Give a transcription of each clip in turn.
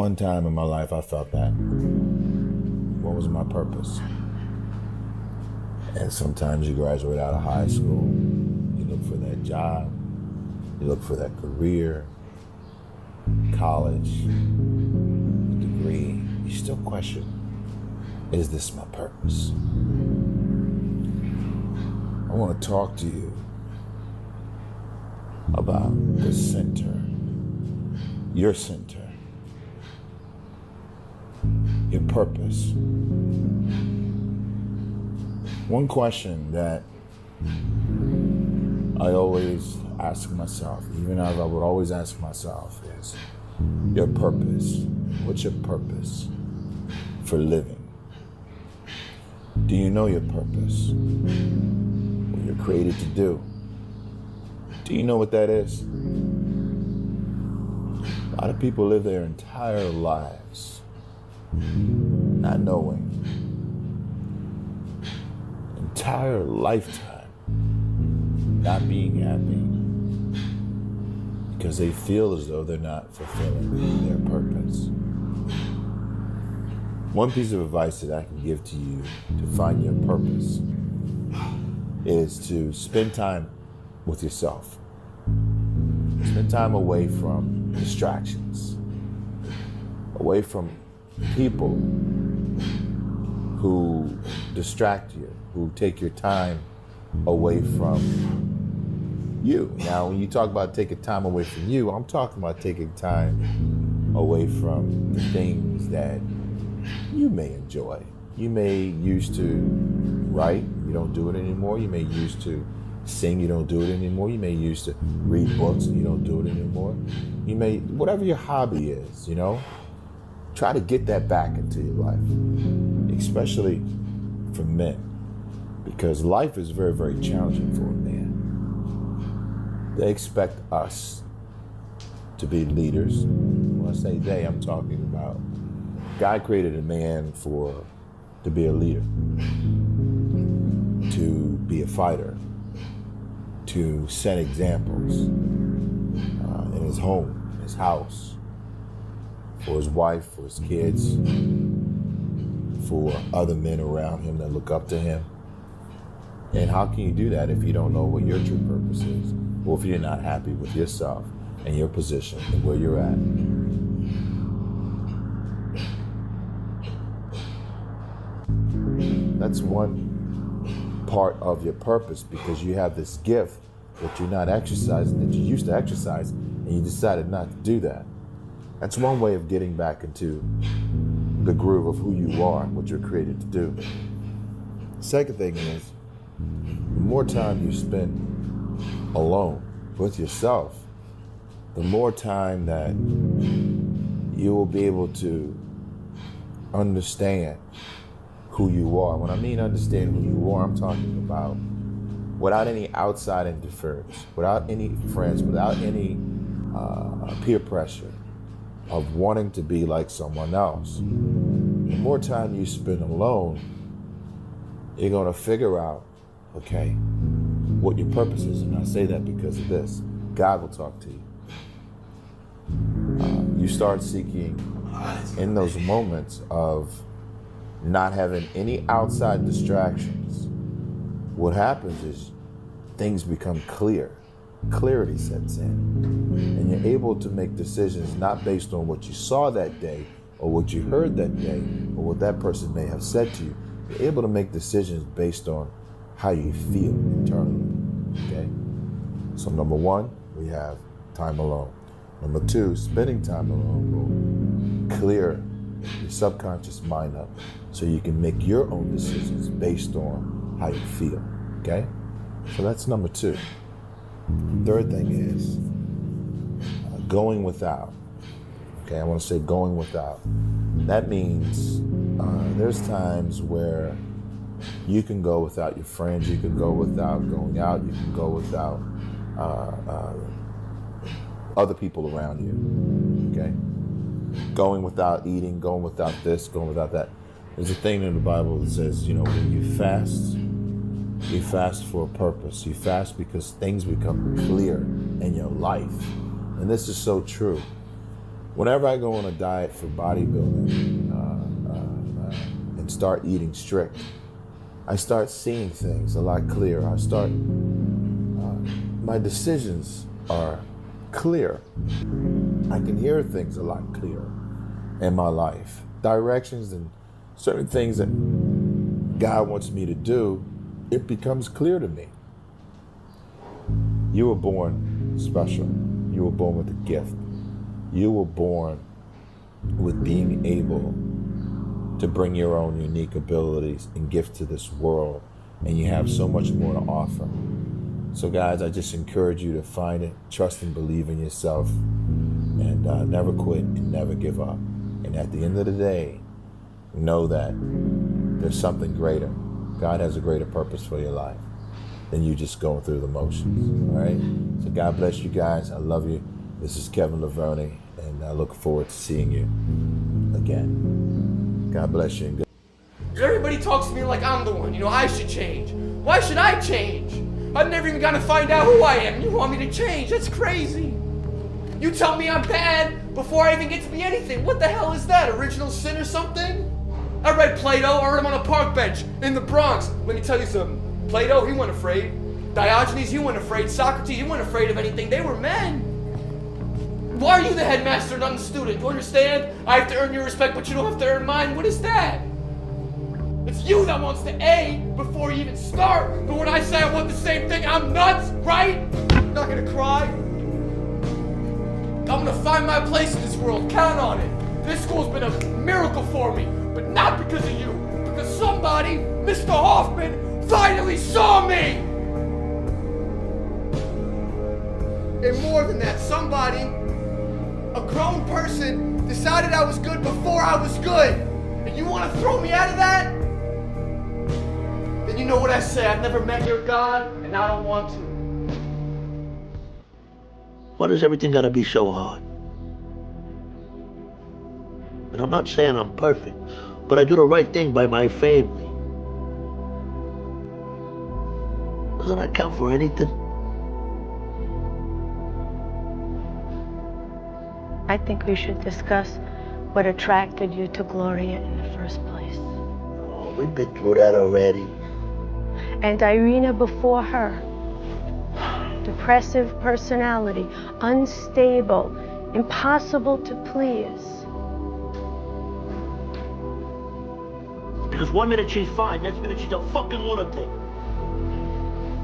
One time in my life I felt that. What was my purpose? And sometimes you graduate out of high school, you look for that job, you look for that career, college, degree, you still question, is this my purpose? I want to talk to you about the center, your center, your purpose. One question that I always ask myself, even as I would always ask myself, is your purpose. What's your purpose for living? Do you know your purpose? What you're created to do? Do you know what that is? A lot of people live their entire lives not knowing. Entire lifetime not being happy because they feel as though they're not fulfilling their purpose. One piece of advice that I can give to you to find your purpose is to spend time with yourself. Spend time away from distractions, away from people who distract you, who take your time away from you. Now, when you talk about taking time away from you, I'm talking about taking time away from the things that you may enjoy. You may used to write, you don't do it anymore. You may used to sing, you don't do it anymore. You may used to read books, and you don't do it anymore. You may, whatever your hobby is, try to get that back into your life, especially for men, because life is very, very challenging for a man. They expect us to be leaders. When I say they, I'm talking about God created a man to be a leader, to be a fighter, to set examples in his home, his house, for his wife, for his kids, for other men around him that look up to him. And how can you do that if you don't know what your true purpose is? Or if you're not happy with yourself and your position and where you're at? That's one part of your purpose, because you have this gift that you're not exercising, that you used to exercise, and you decided not to do that. That's one way of getting back into the groove of who you are, what you're created to do. Second thing is, the more time you spend alone with yourself, the more time that you will be able to understand who you are. When I mean understand who you are, I'm talking about without any outside interference, without any friends, without any peer pressure of wanting to be like someone else. The more time you spend alone, you're going to figure out, okay, what your purpose is. And I say that because of this. God will talk to you. You start seeking in those moments of not having any outside distractions. What happens is things become clear. Clarity sets in. And you're able to make decisions not based on what you saw that day or what you heard that day or what that person may have said to you. You're able to make decisions based on how you feel internally. Okay? So number one, we have time alone. Number two, spending time alone will clear your subconscious mind up so you can make your own decisions based on how you feel. Okay? So that's number two. Third thing is going without. Okay, I want to say going without. That means there's times where you can go without your friends, you can go without going out, you can go without other people around you. Okay? Going without eating, going without this, going without that. There's a thing in the Bible that says, when you fast for a purpose. You fast because things become clear in your life. And this is so true. Whenever I go on a diet for bodybuilding and start eating strict, I start seeing things a lot clearer. My decisions are clear. I can hear things a lot clearer in my life. Directions and certain things that God wants me to do, it becomes clear to me. You were born special. You were born with a gift. You were born with being able to bring your own unique abilities and gifts to this world, and you have so much more to offer. So guys, I just encourage you to find it, trust and believe in yourself, and never quit and never give up. And at the end of the day, know that there's something greater. God has a greater purpose for your life than you just going through the motions, all right? So God bless you guys. I love you. This is Kevin Laverne, and I look forward to seeing you again. God bless you. And good. Everybody talks to me like I'm the one. I should change. Why should I change? I've never even got to find out who I am. You want me to change? That's crazy. You tell me I'm bad before I even get to be anything. What the hell is that? Original sin or something? I read Plato. I heard him on a park bench in the Bronx. Let me tell you something. Plato, he wasn't afraid. Diogenes, he wasn't afraid. Socrates, he wasn't afraid of anything. They were men. Why are you the headmaster, not the student? Do you understand? I have to earn your respect, but you don't have to earn mine. What is that? It's you that wants the A before you even start. But when I say I want the same thing, I'm nuts, right? I'm not gonna cry. I'm gonna find my place in this world. Count on it. This school's been a miracle for me, but not because of you. Because somebody, Mr. Hoffman, finally saw me. And more than that, somebody, a grown person, decided I was good before I was good. And you want to throw me out of that? Then you know what I say. I've never met your God, and I don't want to. Why does everything gotta be so hard? And I'm not saying I'm perfect, but I do the right thing by my family. Doesn't that count for anything? I think we should discuss what attracted you to Gloria in the first place. Oh, we've been through that already. And Irina before her. Depressive personality, unstable, impossible to please. Because one minute she's fine, next minute she's a fucking lunatic.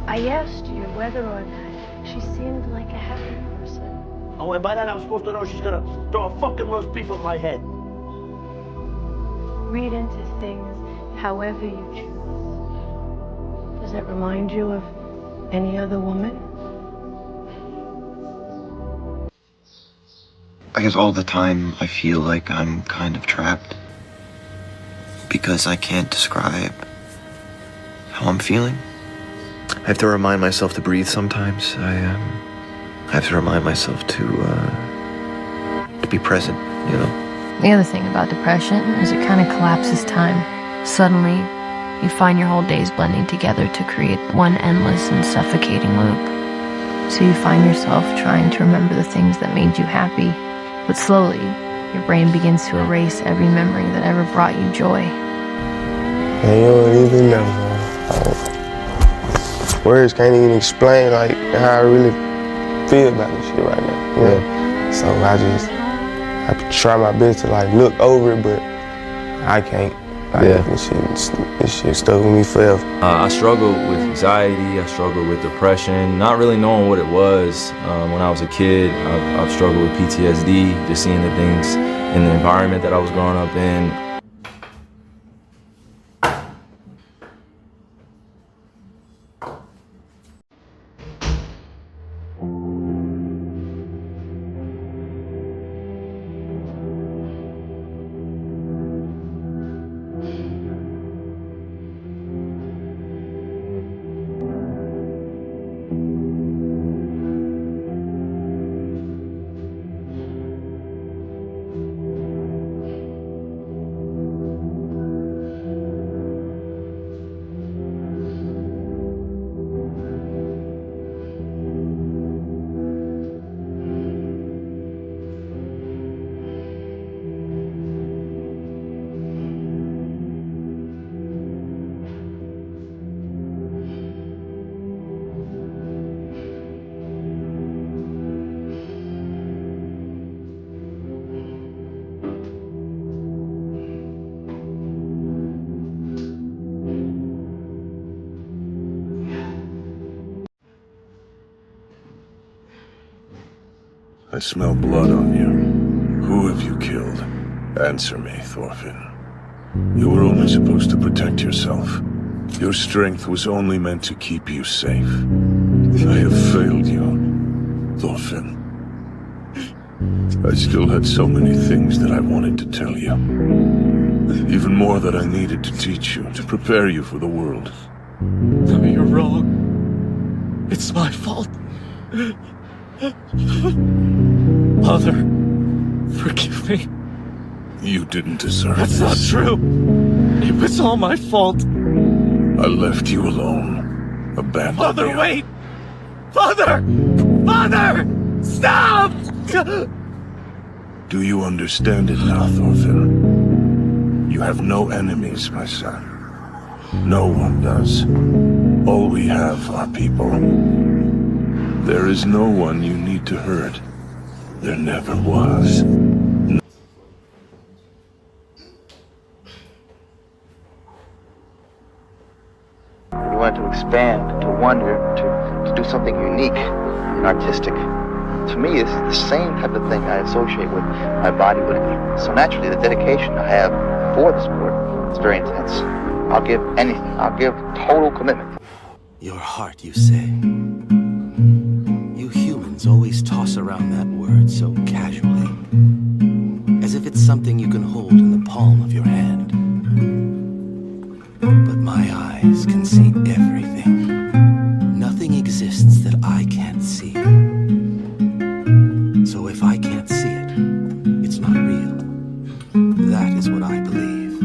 I asked you whether or not she seemed like a happy person. Oh, and by that I'm supposed to know she's gonna throw a fucking roast beef on my head. Read into things however you choose. Does it remind you of any other woman? I guess all the time I feel like I'm kind of trapped because I can't describe how I'm feeling. I have to remind myself to breathe sometimes. I have to remind myself to be present, you know? The other thing about depression is it kind of collapses time. Suddenly, you find your whole days blending together to create one endless and suffocating loop. So you find yourself trying to remember the things that made you happy, but slowly, your brain begins to erase every memory that ever brought you joy. And you don't even know, man. Words can't even explain like how I really feel about this shit right now. You know? So I try my best to like look over it, but I can't. Like, this shit stuck with me forever. I struggled with anxiety, I struggled with depression, not really knowing what it was. When I was a kid, I've struggled with PTSD, just seeing the things in the environment that I was growing up in. smell blood on you. Who have you killed? Answer me, Thorfinn. You were only supposed to protect yourself. Your strength was only meant to keep you safe. I have failed you, Thorfinn. I still had so many things that I wanted to tell you. Even more that I needed to teach you, to prepare you for the world. No, you're wrong. It's my fault. Father, forgive me. You didn't deserve That's this. not true. It was all my fault. I left you alone. Abandoned Father, you. wait! Father! Father! Stop! Do you understand it now, Thorfinn? You have no enemies, my son. No one does. All we have are people. There is no one you need to hurt. There never was. We wanted to expand, to wonder, to do something unique and artistic. To me, it's the same type of thing I associate with my bodybuilding. So naturally, the dedication I have for the sport is very intense. I'll give anything. I'll give total commitment. Your heart, you say? You humans always toss around that word so casually, as if it's something you can hold in the palm of your hand. But my eyes can see everything. Nothing exists that I can't see. So if I can't see it, it's not real. That is what I believe.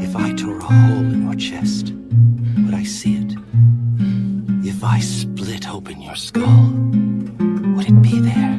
If I tore a hole in your chest, would I see it? If I split open your skull, would it be there?